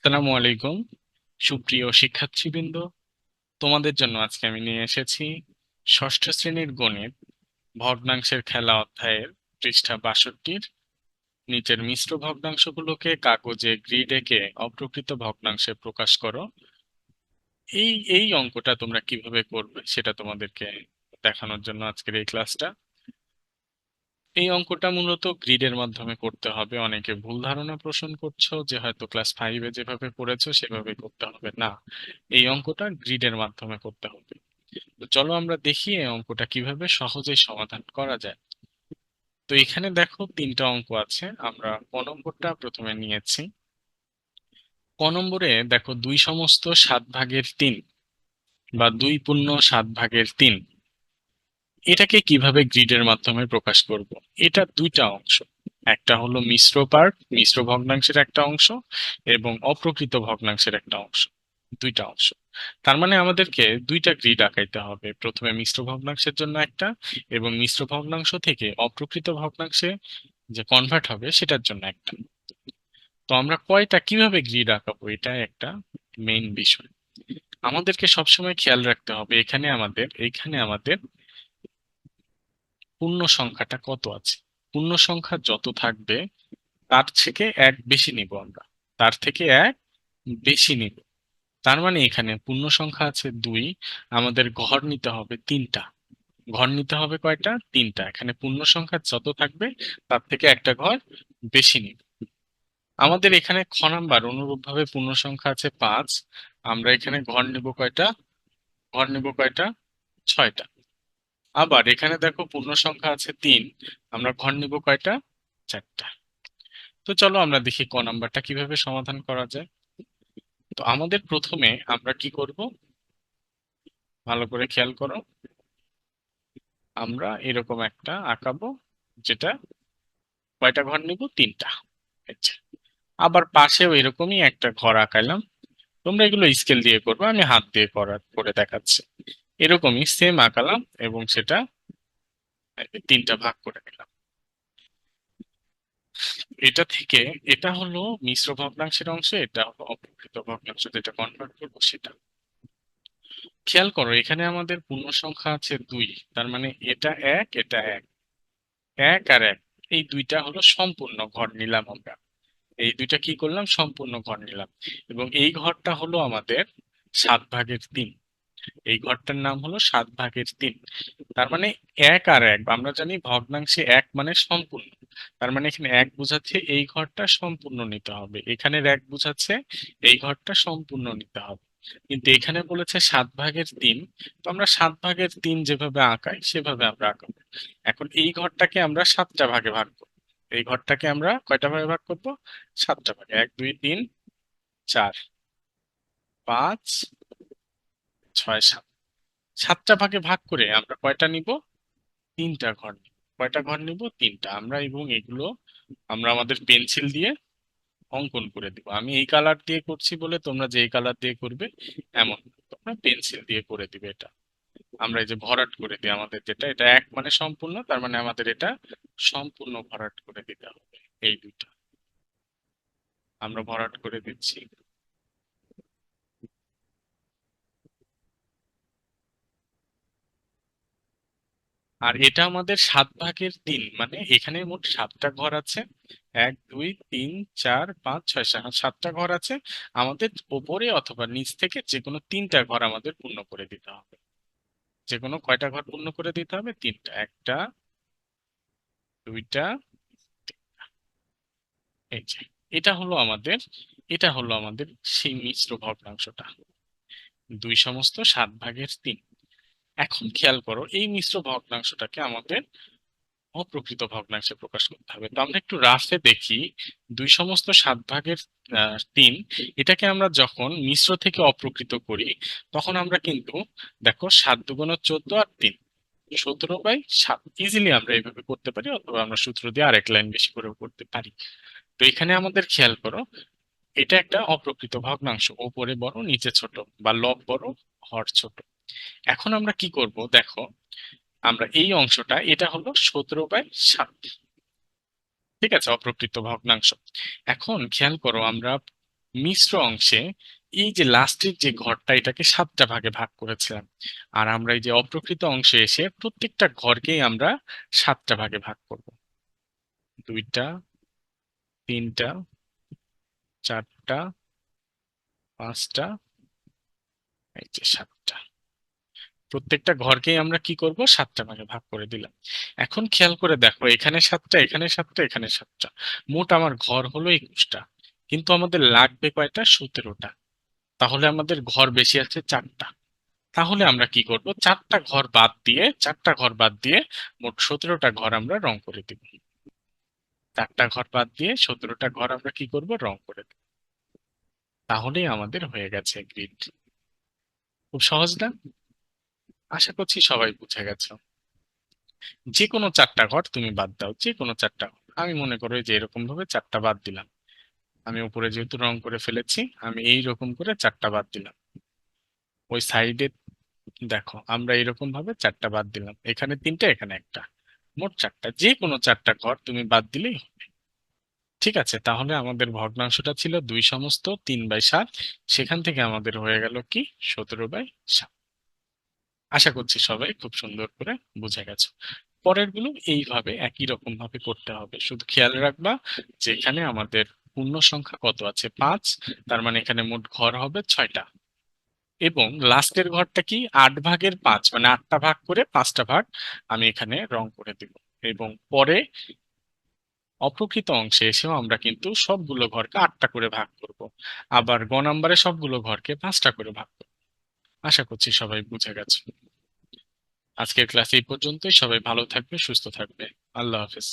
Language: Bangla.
আসসালামু আলাইকুম সুপ্রিয় শিক্ষার্থীবৃন্দ, তোমাদের জন্য আজকে আমি নিয়ে এসেছি ষষ্ঠ শ্রেণীর গণিত ভগ্নাংশের খেলা অধ্যায়ের পৃষ্ঠা ৬২-র নিচের মিশ্র ভগ্নাংশগুলোকে কাগজে গ্রিড এঁকে অপ্রকৃত ভগ্নাংশে প্রকাশ করো। এই অঙ্কটা তোমরা কিভাবে করবে সেটা তোমাদেরকে দেখানোর জন্য আজকের এই ক্লাসটা। এই অঙ্কটা মূলত গ্রিডের মাধ্যমে করতে হবে। অনেকে ভুল ধারণা পোষণ করছো যে হয়তো ক্লাস 5-এ যেভাবে পড়েছো সেভাবে করতে হবে না, এই অঙ্কটা গ্রিডের মাধ্যমে করতে হবে। তো চলো আমরা দেখি এই অঙ্কটা কিভাবে সহজেই সমাধান করা যায়। তো এখানে দেখো তিনটা অঙ্ক আছে, আমরা ক নম্বরটা প্রথমে নিয়েছি। ক নম্বরে দেখো 2/7 বা 2/7 এটাকে কিভাবে গ্রিডের মাধ্যমে প্রকাশ করব। এটা দুইটা অংশ, একটা হলো মিশ্র পার্ট, মিশ্র ভগ্নাংশের একটা অংশ, এবং অপ্রকৃত ভগ্নাংশের একটা অংশ, দুইটা অংশ। তার মানে আমাদেরকে দুইটা গ্রিড আঁকাইতে হবে, প্রথমে মিশ্র ভগ্নাংশের জন্য একটা, এবং মিশ্র ভগ্নাংশ থেকে অপ্রকৃত ভগ্নাংশে যে কনভার্ট হবে সেটার জন্য একটা। তো আমরা কয়টা কিভাবে গ্রিড আঁকাবো এটা একটা মেইন বিষয়। আমাদেরকে সবসময় খেয়াল রাখতে হবে এখানে আমাদের পূর্ণ সংখ্যাটা কত আছে। পূর্ণ সংখ্যা যত থাকবে তার থেকে এক বেশি নিব আমরা, তার থেকে এক বেশি নিব। তার মানে এখানে পূর্ণ সংখ্যা আছে 2, আমাদের ঘর নিতে হবে 3টা। ঘর নিতে হবে কয়টা? 3টা। এখানে পূর্ণ সংখ্যা যত থাকবে তার থেকে একটা ঘর বেশি নিব। আমাদের এখানে খ নাম্বার অনুরূপভাবে পূর্ণ সংখ্যা আছে 5, আমরা এখানে ঘর নিব কয়টা? ঘর নিব কয়টা? 6টা। আবার এখানে দেখো পূর্ণ সংখ্যা আছে 3, আমরা ঘর নিব কয়টা? 4টা। তো চলো আমরা দেখি ক নাম্বারটা কিভাবে সমাধান করা যায়। তো আমাদের প্রথমে আমরা কি করব, ভালো করে খেয়াল করো। আমরা এরকম একটা আঁকাবো, যেটা কয়টা ঘর নিব? 3টা। আচ্ছা, আবার পাশেও এরকমই একটা ঘর আঁকাইলাম। তোমরা এগুলো স্কেল দিয়ে করবে, আমি হাত দিয়ে করে দেখাচ্ছি। এরকমই সেম আঁকালাম এবং সেটা 3টা ভাগ করে নিলাম। এটা থেকে এটা হলো মিশ্র ভগ্নাংশের অংশ, এটা হলো অপ্রকৃত ভগ্নাংশ, যেটা কনভার্ট করবো সেটা। খেয়াল করো এখানে আমাদের পূর্ণ সংখ্যা আছে 2, তার মানে এটা এক, এটা এক, এক আর এক, এই দুইটা হলো সম্পূর্ণ ঘর নিলাম আমরা। এই দুইটা কি করলাম? সম্পূর্ণ ঘর নিলাম। এবং এই ঘরটা হলো আমাদের 7/3। এই ঘরটার নাম হলো 7/3। তার মানে এক আর এক, আমরা জানি ভগ্নাংশে এক মানে সম্পূর্ণ। তার মানে এখানে এক বোঝাচ্ছে এই ঘরটা সম্পূর্ণ নিতে হবে, এখানের এক বোঝাচ্ছে এই ঘরটা সম্পূর্ণ নিতে হবে। কিন্তু এখানে বলেছে 7/3, তো আমরা 7/3 যেভাবে আঁকাই সেভাবে আমরা আঁকাবো। এখন এই ঘরটাকে আমরা 7টা ভাগে ভাগ করবো। এই ঘরটাকে আমরা কয়টা ভাগে ভাগ করবো? 7টা ভাগে। 1 2 3 4 5 6 7, 7টা ভাগে ভাগ করে আমরা কয়টা নিব? 3টা ঘর নিব। কয়টা ঘর নিব? 3টা। আমরা এবং এগুলো আমরা আমাদের পেন্সিল দিয়ে অঙ্কন করে দিব। আমি এই কালার দিয়ে করছি বলে তোমরা যে এই কালার দিয়ে করবে এমন না। তোমরা পেন্সিল দিয়ে করে দিবে এটা। আমরা এই যে ভরাট করে দিই, আমাদের যেটা এটা এক মানে সম্পূর্ণ, তার মানে আমাদের এটা সম্পূর্ণ ভরাট করে দিতে হবে। এই দুইটা আমরা ভরাট করে দিচ্ছি। আর এটা আমাদের 7/3, মানে এখানে মোট 7টা ঘর আছে। 1 2 3 4 5 6 7, 7টা ঘর আছে। আমাদের ওপরে অথবা নিচ থেকে যে কোনো 3টা ঘর আমাদের পূর্ণ করে দিতে হবে। যে কোনো কয়টা ঘর পূর্ণ করে দিতে হবে? 3টা। একটা, দুইটা, এই যে এটা হলো আমাদের, এটা হলো আমাদের সেই মিশ্র ভগ্নাংশটা, 2/7। এখন খেয়াল করো এই মিশ্র ভগ্নাংশটাকে আমাদের অপ্রকৃত ভগ্নাংশে প্রকাশ করতে হবে। তো আমরা একটু রাফে দেখি। 2/7 এটাকে আমরা যখন মিশ্র থেকে অপ্রকৃত করি তখন আমরা কিন্তু দেখো 7 × 2 = 14 আর 3 17/7 ইজিলি আমরা এইভাবে করতে পারি, অথবা আমরা সূত্র দিয়ে আরেক লাইন বেশি করেও করতে পারি। তো এখানে আমাদের খেয়াল করো এটা একটা অপ্রকৃত ভগ্নাংশ, ওপরে বড় নিচে ছোট, বা লব বড় হর ছোট। এখন আমরা কি করব দেখো, আমরা এই অংশটা এটা হলো 17/7, ঠিক আছে, অপ্রকৃত ভগ্নাংশ। এখন খেয়াল করো আমরা মিশ্র অংশে এই যে লাস্টের যে ঘরটা এটাকে 7টা ভাগে ভাগ করেছিলাম। আর আমরা এই যে অপ্রকৃত অংশে এসে প্রত্যেকটা ঘরকেই আমরা 7টা ভাগে ভাগ করব। 2টা, 3টা, 4টা, 5টা, এই যে 7টা। প্রত্যেকটা ঘরকেই আমরা কি করব, 7টা ভাগে ভাগ করে দিলাম। এখন খেয়াল করে দেখো, এখানে 7টা, এখানে 7টা, এখানে 7টা, মোট আমার ঘর হলো 21টা। কিন্তু আমাদের লাগবে কয়টা, 17টা। তাহলে আমাদের ঘর বেশি আছে 4টা। তাহলে আমরা কি করব, 4টা ঘর বাদ দিয়ে মোট 17টা ঘর আমরা রং করে দিব। 4টা ঘর বাদ দিয়ে 17টা ঘর আমরা কি করব, রং করে দেব। তাহলেই আমাদের হয়ে গেছে গ্রিড। খুব সহজ না? আশা করছি সবাই বুঝে গেছো। যে কোনো 4টা ঘর তুমি বাদ দাও, যে কোনো 4টা ঘর। আমি মনে করো যে এরকম ভাবে 4টা বাদ দিলাম। আমি উপরে যেহেতু রং করে ফেলেছি, আমি এই রকম করে 4টা বাদ দিলাম। ওই সাইডে দেখো, আমরা এরকম ভাবে 4টা বাদ দিলাম, এখানে 3টা, এখানে একটা, মোট 4টা। যে কোনো 4টা ঘর তুমি বাদ দিলেই হবে। ঠিক আছে, তাহলে আমাদের ভগ্নাংশটা ছিল 2/3/7। সেখান থেকে আমাদের হয়ে গেল কি, 17/7। আশা করছি সবাই খুব সুন্দর করে বুঝে গেছো। পরের গুলো এইভাবে একই রকম ভাবে করতে হবে, শুধু খেয়াল রাখবা যে এখানে আমাদের পূর্ণ সংখ্যা কত আছে, 5। তার মানে এখানে মোট ঘর হবে 6টা। এবং লাস্টের ঘরটা কি, 8/5, মানে 8টা ভাগ করে 5টা ভাগ আমি এখানে রং করে দিব। এবং পরে অপ্রকৃত অংশে এসেও আমরা কিন্তু সবগুলো ঘরকে 8টা করে ভাগ করব। আবার গ নাম্বারে সবগুলো ঘরকে 5টা করে ভাগ করব। আশা করছি সবাই বুঝে গেছে। আজকের ক্লাস এই পর্যন্তই। সবাই ভালো থাকবে, সুস্থ থাকবে। আল্লাহ হাফেজ।